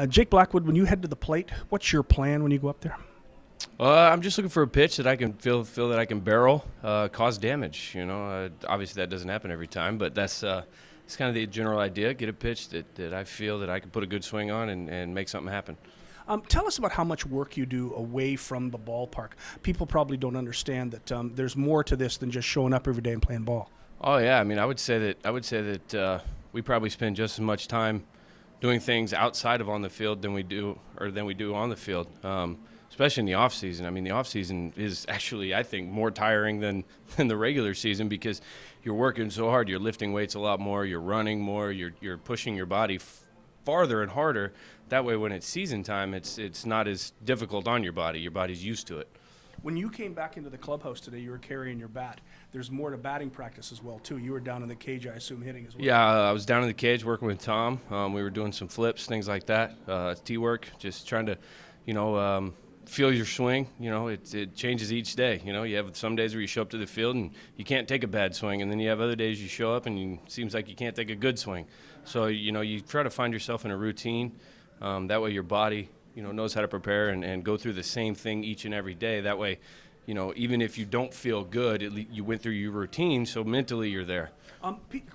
Jake Blackwood, when you head to the plate, what's your plan when you go up there? I'm just looking for a pitch that I can feel that I can barrel, cause damage. Obviously that doesn't happen every time, but it's kind of the general idea. Get a pitch that I feel that I can put a good swing on and make something happen. Tell us about how much work you do away from the ballpark. People probably don't understand that there's more to this than just showing up every day and playing ball. Oh yeah, I mean I would say that we probably spend just as much time doing things outside of on the field than we do on the field. Especially in the off season. I mean, the off season is actually, I think, more tiring than the regular season because you're working so hard. You're lifting weights a lot more. You're running more. You're pushing your body farther and harder. That way, when it's season time, it's not as difficult on your body. Your body's used to it. When you came back into the clubhouse today, you were carrying your bat. There's more to batting practice as well, too. You were down in the cage, I assume, hitting as well. Yeah, I was down in the cage working with Tom. We were doing some flips, things like that. Tee work, just trying to, feel your swing. It changes each day. You have some days where you show up to the field and you can't take a bad swing, and then you have other days you show up and it seems like you can't take a good swing. So, you try to find yourself in a routine. That way your body, knows how to prepare and go through the same thing each and every day. That way, even if you don't feel good, you went through your routine, so mentally you're there.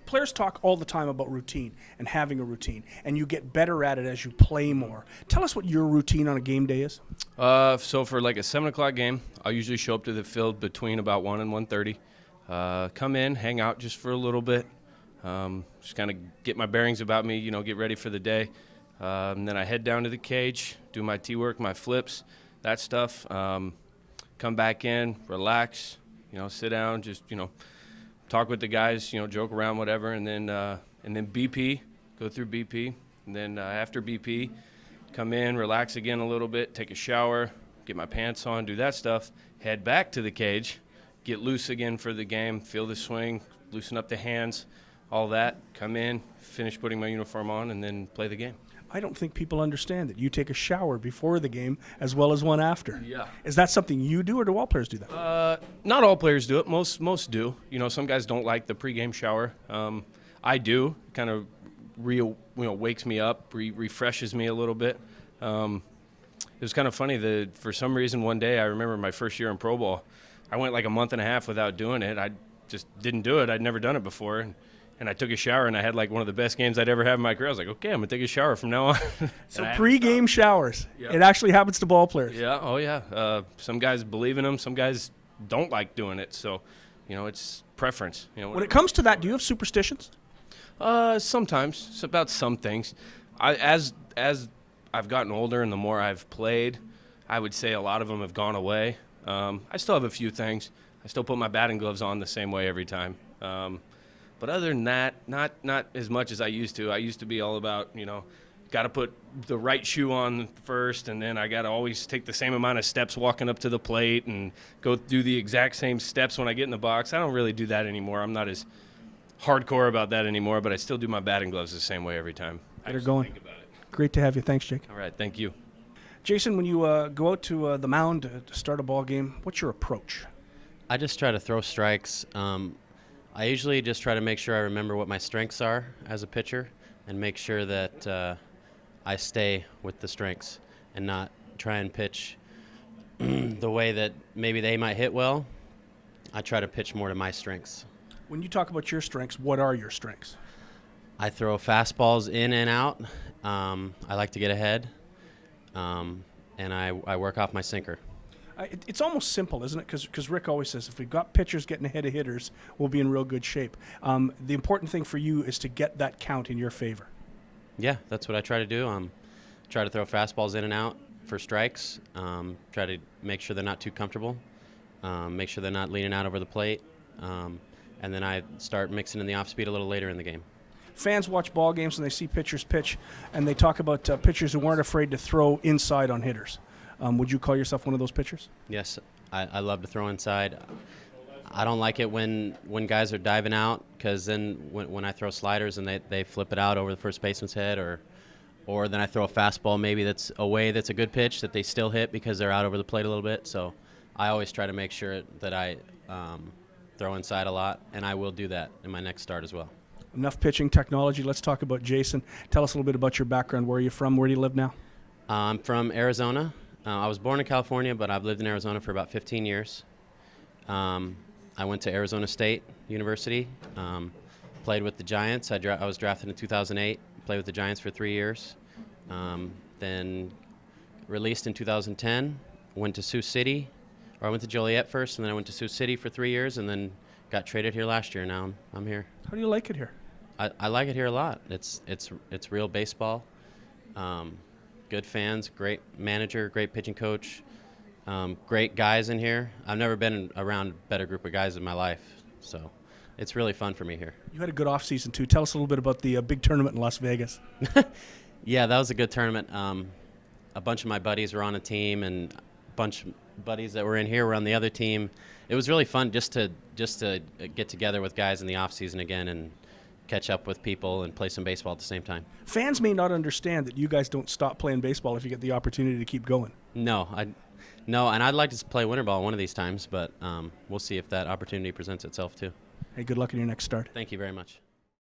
Players talk all the time about routine and having a routine, and you get better at it as you play more. Tell us what your routine on a game day is. So for like a 7 o'clock game, I'll usually show up to the field between about 1 and 1:30. Come in, hang out just for a little bit, just kind of get my bearings about me, get ready for the day. Then I head down to the cage, do my tee work, my flips, that stuff. Come back in, relax, sit down, just, talk with the guys, joke around, whatever, and then BP, go through BP, and then after BP, come in, relax again a little bit, take a shower, get my pants on, do that stuff, head back to the cage, get loose again for the game, feel the swing, loosen up the hands, all that, come in, finish putting my uniform on, and then play the game. I don't think people understand that you take a shower before the game as well as one after. Yeah. Is that something you do, or do all players do that? Not all players do it. Most do. Some guys don't like the pregame shower. I do. Kind of wakes me up, refreshes me a little bit. It was kind of funny that for some reason one day, I remember my first year in pro ball, I went like a month and a half without doing it. I just didn't do it. I'd never done it before. And I took a shower, and I had like one of the best games I'd ever had in my career. I was like, okay, I'm going to take a shower from now on. So pre-game showers. Yep. It actually happens to ball players. Yeah, oh yeah. Some guys believe in them. Some guys don't like doing it. So, it's preference. When it comes to that, do you have superstitions? Sometimes. It's about some things. As I've gotten older and the more I've played, I would say a lot of them have gone away. I still have a few things. I still put my batting gloves on the same way every time. But other than that, not as much as I used to. I used to be all about, got to put the right shoe on first, and then I got to always take the same amount of steps walking up to the plate and go do the exact same steps when I get in the box. I don't really do that anymore. I'm not as hardcore about that anymore, but I still do my batting gloves the same way every time. They're going. Think about it. Great to have you. Thanks, Jake. All right, thank you. Jason, when you go out to the mound to start a ball game, what's your approach? I just try to throw strikes. I usually just try to make sure I remember what my strengths are as a pitcher and make sure that I stay with the strengths and not try and pitch the way that maybe they might hit well. I try to pitch more to my strengths. When you talk about your strengths, what are your strengths? I throw fastballs in and out. I like to get ahead, and I work off my sinker. It's almost simple, isn't it? Because Rick always says if we've got pitchers getting ahead of hitters, we'll be in real good shape. The important thing for you is to get that count in your favor. Yeah, that's what I try to do. Try to throw fastballs in and out for strikes. Try to make sure they're not too comfortable. Make sure they're not leaning out over the plate. And then I start mixing in the off speed a little later in the game. Fans watch ball games and they see pitchers pitch, and they talk about pitchers who weren't afraid to throw inside on hitters. Would you call yourself one of those pitchers? Yes, I love to throw inside. I don't like it when guys are diving out, because then when I throw sliders and they flip it out over the first baseman's head, or then I throw a fastball maybe that's a good pitch that they still hit because they're out over the plate a little bit. So I always try to make sure that I throw inside a lot, and I will do that in my next start as well. Enough pitching technology. Let's talk about Jason. Tell us a little bit about your background. Where are you from? Where do you live now? I'm from Arizona. I was born in California, but I've lived in Arizona for about 15 years. I went to Arizona State University, played with the Giants. I was drafted in 2008, played with the Giants for 3 years. Then released in 2010, went to Sioux City, or I went to Joliet first, and then I went to Sioux City for 3 years, and then got traded here last year. Now I'm here. How do you like it here? I like it here a lot. It's real baseball. Good fans, great manager, great pitching coach, great guys in here. I've never been around a better group of guys in my life, so it's really fun for me here. You had a good off season too. Tell us a little bit about the big tournament in Las Vegas. Yeah, that was a good tournament. A bunch of my buddies were on a team, and a bunch of buddies that were in here were on the other team. It was really fun just to get together with guys in the off season again and catch up with people and play some baseball at the same time. Fans may not understand that you guys don't stop playing baseball if you get the opportunity to keep going. No, and I'd like to play winter ball one of these times, but we'll see if that opportunity presents itself too. Hey, good luck in your next start. Thank you very much.